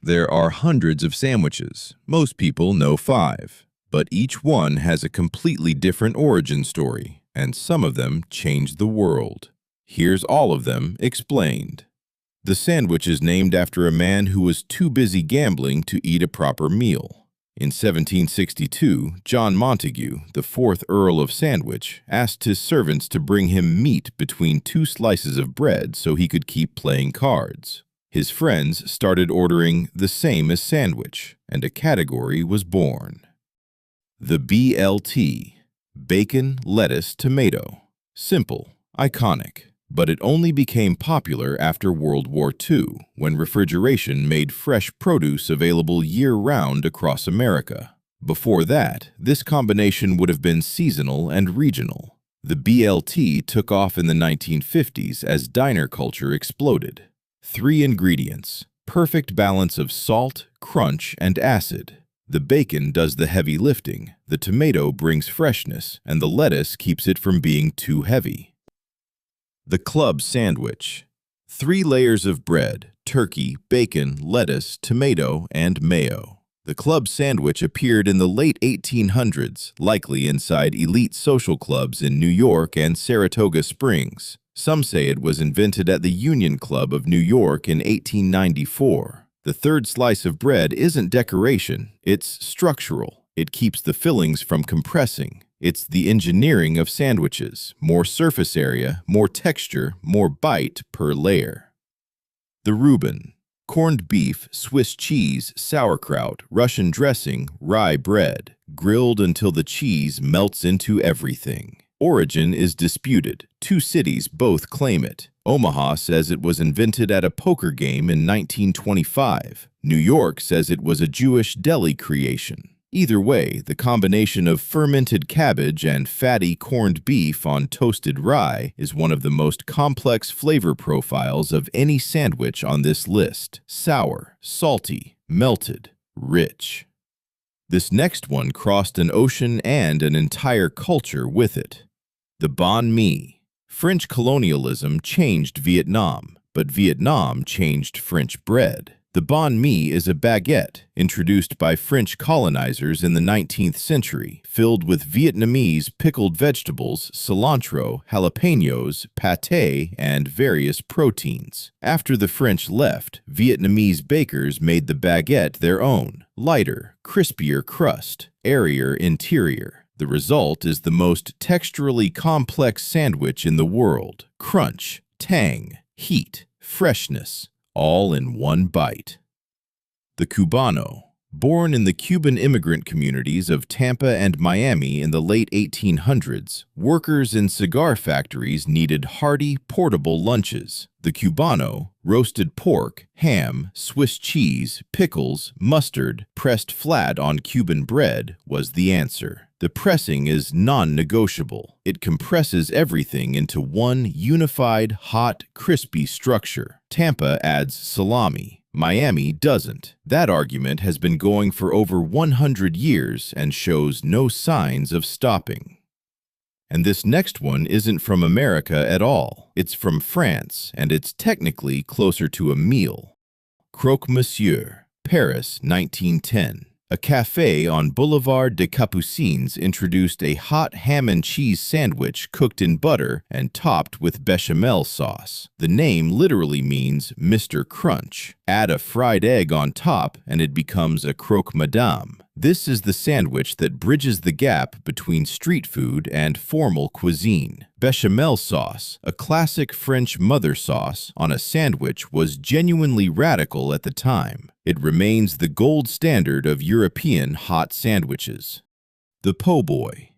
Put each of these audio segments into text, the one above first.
There are hundreds of sandwiches. Most people know 5. But each one has a completely different origin story, and some of them changed the world. Here's all of them explained. The sandwich is named after a man who was too busy gambling to eat a proper meal. In 1762, John Montague, the 4th Earl of Sandwich, asked his servants to bring him meat between 2 slices of bread so he could keep playing cards. His friends started ordering the same as sandwich, and a category was born. The BLT, bacon, lettuce, tomato. Simple, iconic, but it only became popular after World War II, when refrigeration made fresh produce available year-round across America. Before that, this combination would have been seasonal and regional. The BLT took off in the 1950s as diner culture exploded. 3 ingredients, perfect balance of salt, crunch, and acid. The bacon does the heavy lifting, the tomato brings freshness, and the lettuce keeps it from being too heavy. The club sandwich. 3 layers of bread, turkey, bacon, lettuce, tomato, and mayo. The club sandwich appeared in the late 1800s, likely inside elite social clubs in New York and Saratoga Springs. Some say it was invented at the Union Club of New York in 1894. The 3rd slice of bread isn't decoration, it's structural. It keeps the fillings from compressing. It's the engineering of sandwiches. More surface area, more texture, more bite per layer. The Reuben. Corned beef, Swiss cheese, sauerkraut, Russian dressing, rye bread, grilled until the cheese melts into everything. Origin is disputed. 2 cities both claim it. Omaha says it was invented at a poker game in 1925. New York says it was a Jewish deli creation. Either way, the combination of fermented cabbage and fatty corned beef on toasted rye is one of the most complex flavor profiles of any sandwich on this list. Sour, salty, melted, rich. This next one crossed an ocean and an entire culture with it. The Banh Mi. French colonialism changed Vietnam, but Vietnam changed French bread. The banh mi is a baguette introduced by French colonizers in the 19th century, filled with Vietnamese pickled vegetables, cilantro, jalapenos, pâté, and various proteins. After the French left, Vietnamese bakers made the baguette their own. Lighter, crispier crust, airier interior. The result is the most texturally complex sandwich in the world. Crunch, tang, heat, freshness, all in one bite. The Cubano. Born in the Cuban immigrant communities of Tampa and Miami in the late 1800s, workers in cigar factories needed hearty, portable lunches. The Cubano, roasted pork, ham, Swiss cheese, pickles, mustard, pressed flat on Cuban bread, was the answer. The pressing is non-negotiable. It compresses everything into one unified, hot, crispy structure. Tampa adds salami. Miami doesn't. That argument has been going for over 100 years and shows no signs of stopping. And this next one isn't from America at all. It's from France, and it's technically closer to a meal. Croque Monsieur, Paris, 1910. A cafe on Boulevard des Capucines introduced a hot ham and cheese sandwich cooked in butter and topped with bechamel sauce. The name literally means Mr. Crunch. Add a fried egg on top and it becomes a croque madame. This is the sandwich that bridges the gap between street food and formal cuisine. Bechamel sauce, a classic French mother sauce on a sandwich, was genuinely radical at the time. It remains the gold standard of European hot sandwiches. The Po' Boy.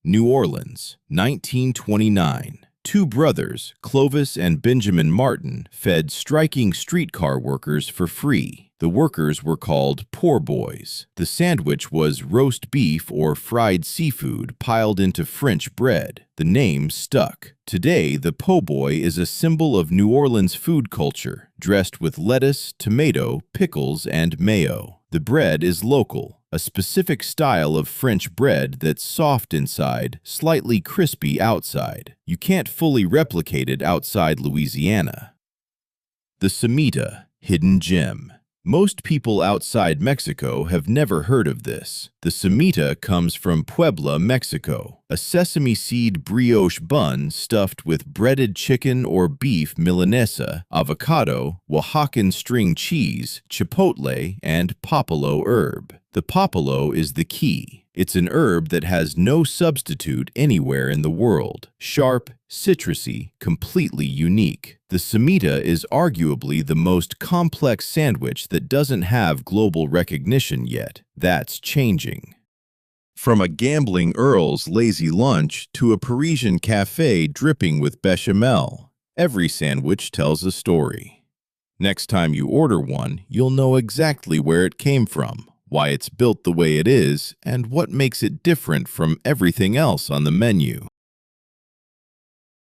New Orleans, 1929. 2 brothers, Clovis and Benjamin Martin, fed striking streetcar workers for free. The workers were called poor boys. The sandwich was roast beef or fried seafood piled into French bread. The name stuck. Today, the po' boy is a symbol of New Orleans food culture, dressed with lettuce, tomato, pickles, and mayo. The bread is local, a specific style of French bread that's soft inside, slightly crispy outside. You can't fully replicate it outside Louisiana. The Cemita, hidden gem. Most people outside Mexico have never heard of this. The Cemita comes from Puebla, Mexico, a sesame seed brioche bun stuffed with breaded chicken or beef milanesa, avocado, Oaxacan string cheese, chipotle, and popolo herb. The popolo is the key. It's an herb that has no substitute anywhere in the world. Sharp, citrusy, completely unique. The Cemita is arguably the most complex sandwich that doesn't have global recognition yet. That's changing. From a gambling earl's lazy lunch to a Parisian cafe dripping with bechamel, every sandwich tells a story. Next time you order one, you'll know exactly where it came from, why it's built the way it is, and what makes it different from everything else on the menu.